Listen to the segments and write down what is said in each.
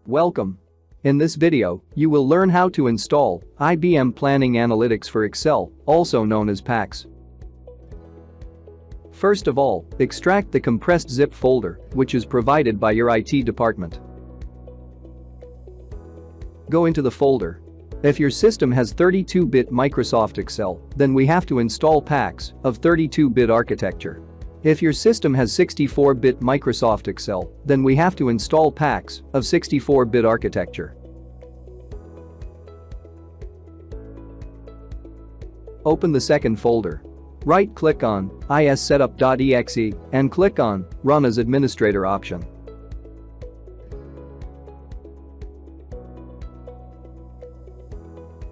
Welcome. In this video, you will learn how to install IBM Planning Analytics for Excel, also known as PAX. First of all, extract the compressed zip folder, which is provided by your IT department. Go into the folder. If your system has 32-bit Microsoft Excel, then we have to install PAX of 32-bit architecture. If your system has 64-bit Microsoft Excel, then we have to install PAX of 64-bit architecture. Open the second folder. Right-click on issetup.exe and click on Run as Administrator option.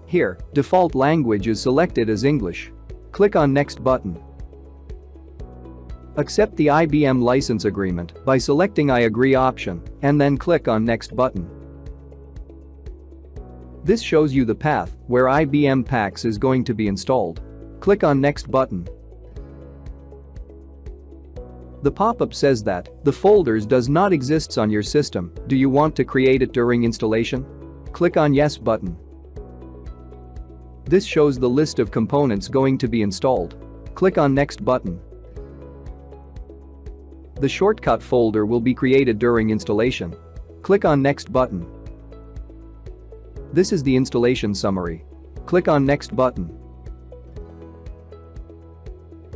Here, default language is selected as English. Click on Next button. Accept the IBM license agreement by selecting I agree option and then click on Next button. This shows you the path where IBM PAX is going to be installed. Click on Next button. The pop-up says that the folders does not exist on your system. Do you want to create it during installation? Click on Yes button. This shows the list of components going to be installed. Click on Next button. The shortcut folder will be created during installation. Click on Next button. This is the installation summary. Click on Next button.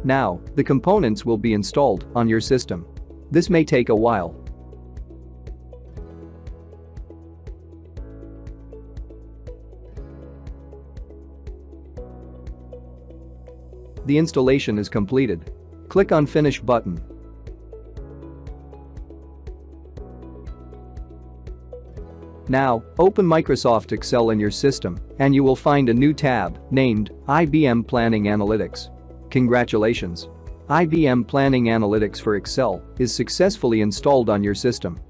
Now, the components will be installed on your system. This may take a while. The installation is completed. Click on Finish button. Now, open Microsoft Excel in your system and you will find a new tab named IBM Planning Analytics. Congratulations! IBM Planning Analytics for Excel is successfully installed on your system.